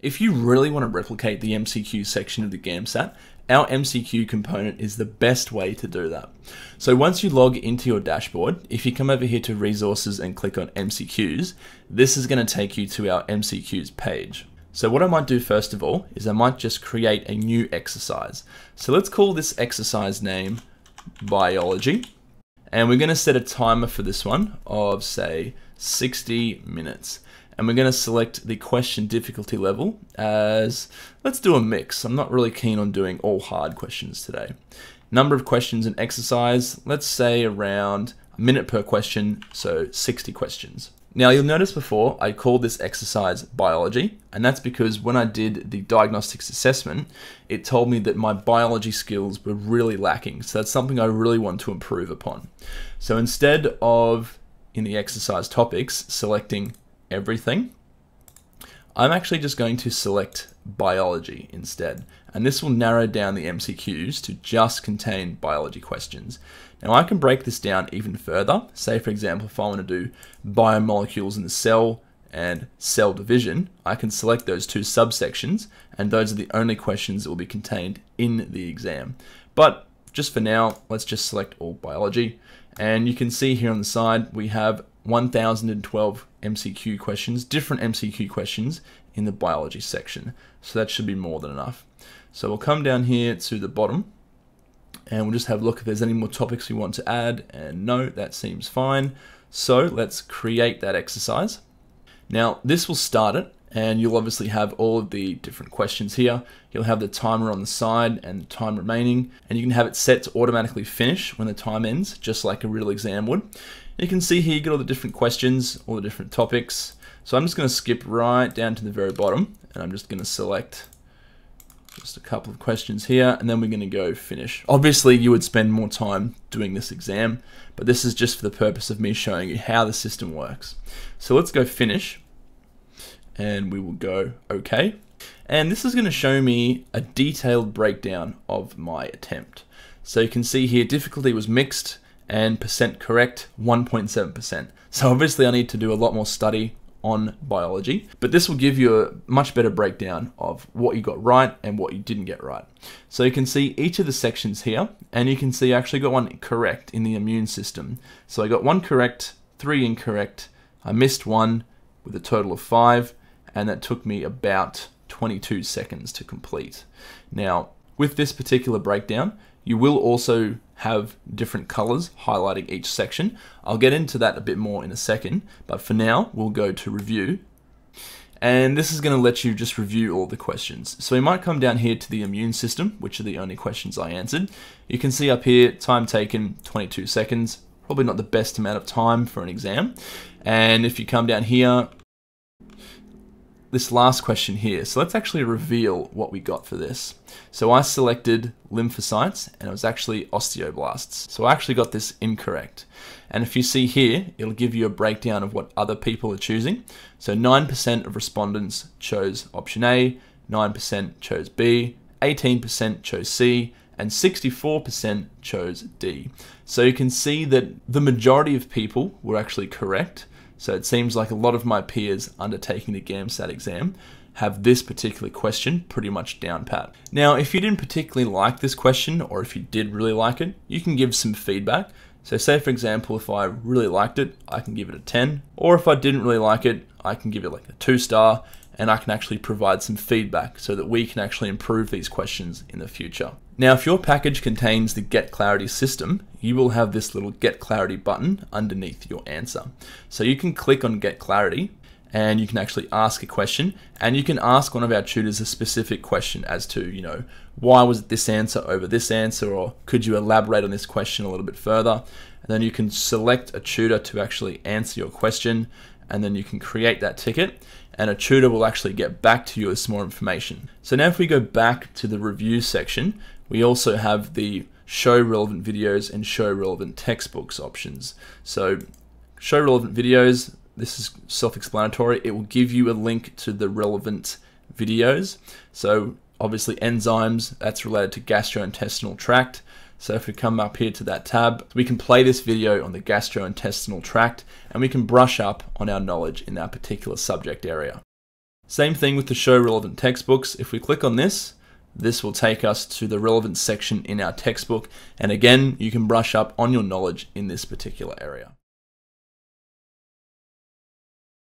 If you really want to replicate the MCQ section of the GAMSAT, our MCQ component is the best way to do that. So once you log into your dashboard, if you come over here to resources and click on MCQs, this is going to take you to our MCQs page. So what I might do first of all is I might just create a new exercise. So let's call this exercise name biology. And we're going to set a timer for this one of say 60 minutes. And we're going to select the question difficulty level as, let's do a mix. I'm not really keen on doing all hard questions today. Number of questions in exercise, let's say around a minute per question, so 60 questions. Now you'll notice before I called this exercise biology, and that's because when I did the diagnostics assessment, it told me that my biology skills were really lacking. So that's something I really want to improve upon. So instead of in the exercise topics selecting everything, I'm actually just going to select biology instead, and this will narrow down the MCQs to just contain biology questions. Now I can break this down even further. Say for example, if I want to do biomolecules in the cell and cell division, I can select those two subsections, and those are the only questions that will be contained in the exam. But just for now, let's just select all biology, and you can see here on the side we have 1012 MCQ questions, different MCQ questions in the biology section. So that should be more than enough. So we'll come down here to the bottom and we'll just have a look if there's any more topics we want to add, and no, that seems fine. So let's create that exercise. Now this will start it, and you'll obviously have all of the different questions here. You'll have the timer on the side and the time remaining, and you can have it set to automatically finish when the time ends, just like a real exam would. You can see here you get all the different questions, all the different topics. So I'm just going to skip right down to the very bottom, and I'm just going to select just a couple of questions here, and then we're going to go finish. Obviously you would spend more time doing this exam, but this is just for the purpose of me showing you how the system works. So let's go finish, and we will go OK. And this is going to show me a detailed breakdown of my attempt. So you can see here difficulty was mixed, and percent correct 1.7%. So obviously I need to do a lot more study on biology, but this will give you a much better breakdown of what you got right and what you didn't get right. So you can see each of the sections here, and you can see I actually got one correct in the immune system. So I got one correct, 3 incorrect, I missed one with a total of 5, and that took me about 22 seconds to complete. Now with this particular breakdown, you will also have different colors highlighting each section. I'll get into that a bit more in a second, but for now we'll go to review. And this is going to let you just review all the questions. So we might come down here to the immune system, which are the only questions I answered. You can see up here, time taken 22 seconds, probably not the best amount of time for an exam. And if you come down here, this last question here. So let's actually reveal what we got for this. So I selected lymphocytes, and it was actually osteoblasts. So I actually got this incorrect. And if you see here, it'll give you a breakdown of what other people are choosing. So 9% of respondents chose option A, 9% chose B, 18% chose C, and 64% chose D. So you can see that the majority of people were actually correct. So it seems like a lot of my peers undertaking the GAMSAT exam have this particular question pretty much down pat. Now, if you didn't particularly like this question, or if you did really like it, you can give some feedback. So say for example, if I really liked it, I can give it a 10, or if I didn't really like it, I can give it like a 2-star, and I can actually provide some feedback so that we can actually improve these questions in the future. Now, if your package contains the Get Clarity system, you will have this little Get Clarity button underneath your answer. So you can click on Get Clarity, and you can actually ask a question, and you can ask one of our tutors a specific question as to, you know, why was this answer over this answer, or could you elaborate on this question a little bit further? And then you can select a tutor to actually answer your question, and then you can create that ticket, and a tutor will actually get back to you with some more information. So now if we go back to the review section, we also have the show relevant videos and show relevant textbooks options. So show relevant videos, this is self-explanatory. It will give you a link to the relevant videos. So obviously enzymes, that's related to gastrointestinal tract. So if we come up here to that tab, we can play this video on the gastrointestinal tract, and we can brush up on our knowledge in that particular subject area. Same thing with the show relevant textbooks. If we click on this, this will take us to the relevant section in our textbook. And again, you can brush up on your knowledge in this particular area.